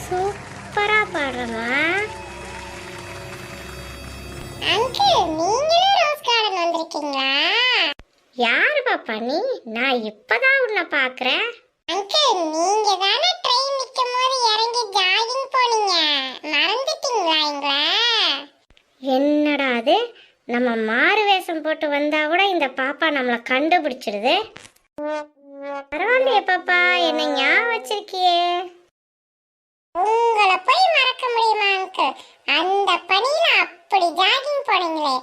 சூப்பரா பாடுறமா. அங்கிள், நீங்களும் rose garden வந்திருக்கீங்களா? யாரு பாப்பா நீ? நான் இப்பதான் உன்னை பாக்குறேன். அங்கிள், நீங்க தானே ட்ரெயின் நிக்கும் போது இறங்கி ஜாகிங் போனீங்க, மறந்துட்டீங்களா எங்களை? என்னடா அது, நம்ம மாறு வேஷம் போட்டு வந்தா கூட இந்த பாப்பா நம்மளை கண்டுபிடிச்சிடுது. பரவாயில்லையே பாப்பா, என்ன ஞாபகம் வச்சிருக்கியே. உங்களை போய் மறக்க முடியுமா அங்கிள்? அந்த பனியில அப்படி ஜாகிங் போனீங்களே,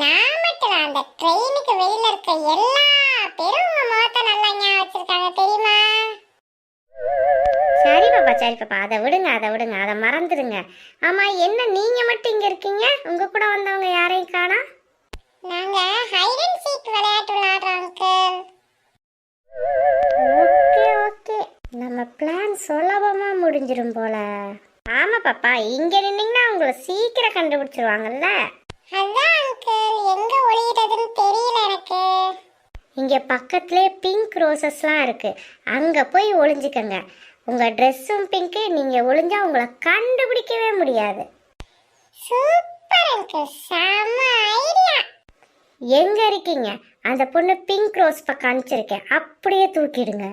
நான் மட்டும் அந்த ட்ரெயினுக்கு வெளியில இருக்க எல்லா பேரும் உங்க முகத்தை நல்லா ஞாபகம் வச்சிருக்காங்க தெரியுமா? சரி பாப்பா, சரி பாப்பா, அதை விடுங்க, அதை மறந்துடுங்க. ஆமா, என்ன நீங்க மட்டும் இங்க இருக்கீங்க? உங்க கூட வந்தவங்க யாரையும் காணோம். நாங்க ஹைட் அண்ட் சீக் விளையாட்டு விளையாடுறோம் அங்கிள். ஓகே ஓகே, நம்ம பிளான் சுலபமா முடிஞ்சிரும் போல. ஆமா பாப்பா, இங்க நின்னீங்கன்னா உங்களை சீக்கிரம் கண்டுபிடிச்சிருவாங்கல்ல. அதான் அங்கிள், எங்க ஒளியிட்டதுன்னு தெரியல எனக்கு. இங்க பக்கத்துலேயே பிங்க் ரோசஸ்லாம் இருக்கு, அங்க போய் ஒளிஞ்சுக்கங்க. உங்க ட்ரெஸ்ஸும் பிங்க்கு, நீங்க ஒளிஞ்சா உங்களை கண்டுபிடிக்கவே முடியாது. சூப்பர் அங்கிள், செம ஐடியா. எங்க இருக்கீங்க? அந்த பொண்ணு பிங்க் ரோஸ் பக்கம் அனுப்பிச்சிருக்கேன், அப்படியே தூக்கிடுங்க.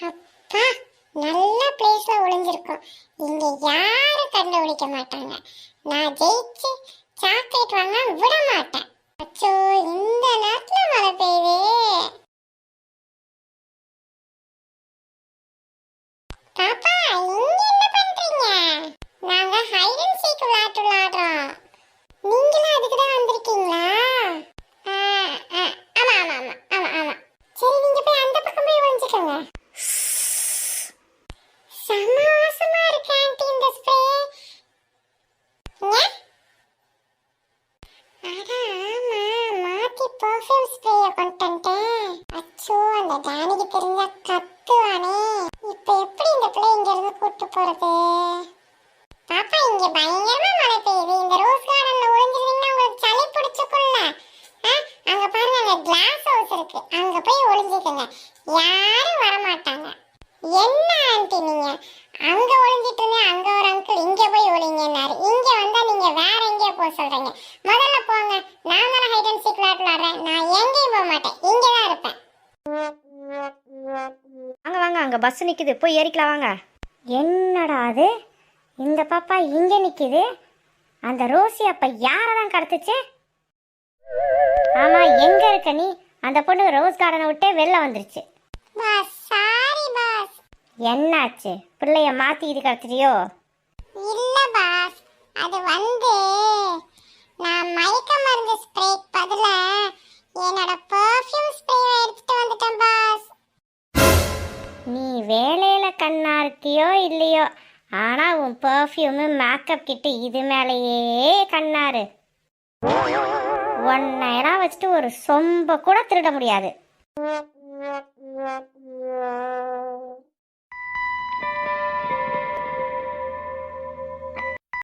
அப்பா, நல்ல பிளேஸ்ல ஒளிஞ்சிருக்கோம். இங்க யாரும் கண்டுபிடிக்க மாட்டாங்க. நான் ஜெயிச்சு சாக்லேட் வாங்க விட மாட்டேன். அச்சோ, இந்த நேரத்துல மழை பெய்யுது. பாப்பா, இங்க என்ன பண்றீங்க? நாங்க ஹைட் அண்ட் சீக் விளையாட்டு விளையாடுறோம். நீங்களும் அதுக்கு தான் வந்திருக்கீங்களா? ஆமா ஆமா ஆமா ஆமா ஆமா. சரி, நீங்க போய் அந்த பக்கம் போய் ஒளிஞ்சுக்கோங்க. சமாசமா இருக்கு ஆண்டி இந்த ஸ்ப்ரே. அட ஆமா, மாத்தி பெர்ஃப்யூம் ஸ்ப்ரேய கொண்டு வந்துட்டேன். அச்சோ, அந்த டானிக்கு தெரிஞ்சா கத்துவானே. இப்போ எப்படி இந்த பிள்ளை இங்க இருந்து கூட்டு போறது? பாப்பா, இங்க பயங்கரமா மழை பெய்யுது. இந்த ரோஸ் கார்டன்ல ஒளிஞ்சிருந்தீங்கன்னா உங்களுக்கு சளி பிடிச்சுக்கும்ல. அங்க பாருங்க, அங்க கிளாஸ் ஹவுஸ் இருக்கு, அங்க போய் ஒளிஞ்சுக்கங்க. யாரும் வர மாட்டாங்க. என்ன ஆண்டி நீங்க அங்க ஒளிஞ்சிட்டு இருந்தே, அங்க ஒரு அங்கிள் இங்க போய் ஒளிங்கன்னாரு. இங்க வந்தா நீங்க வேற எங்கேயோ போக சொல்றீங்க. முதல்ல போங்க, நான் தானே ஹைட் அண்ட் சீக் விளையாடுறேன். நான் எங்கேயும் போக மாட்டேன், இங்க தான் இருப்பேன். வாங்க வாங்க, அங்க பஸ் நிக்குது, போய் ஏறிக்கலாம் வாங்க. என்னடா அது, இந்த பாப்பா இங்க நிக்குது. அந்த ரோசி அப்ப யாரதான் கடத்துச்சு? ஆமா, எங்க இருக்க நீ? அந்த பொண்ணு ரோஸ் கார்டனை விட்டே வெளில வந்துருச்சு. Boss, sorry boss. என்னாச்சு, பிள்ளைய மாத்தி இது கடத்திட்டியோ? இல்ல பாஸ், அது நான் மயக்க மருந்து ஸ்ப்ரேக்கு பதிலா என்னோட பெர்ஃப்யூம் ஸ்ப்ரேவை எடுத்துட்டு வந்துட்டேன் பாஸ். நீ வேலையில கண்ணா இருக்கியோ இல்லையோ, ஆனா உன் பெர்ஃப்யூமு மேக்கப் கிட்டு இது மேலேயே கண்ணாரு. ஒன்னையெல்லாம் வச்சுட்டு ஒரு சொம்ப கூட திருட முடியாது.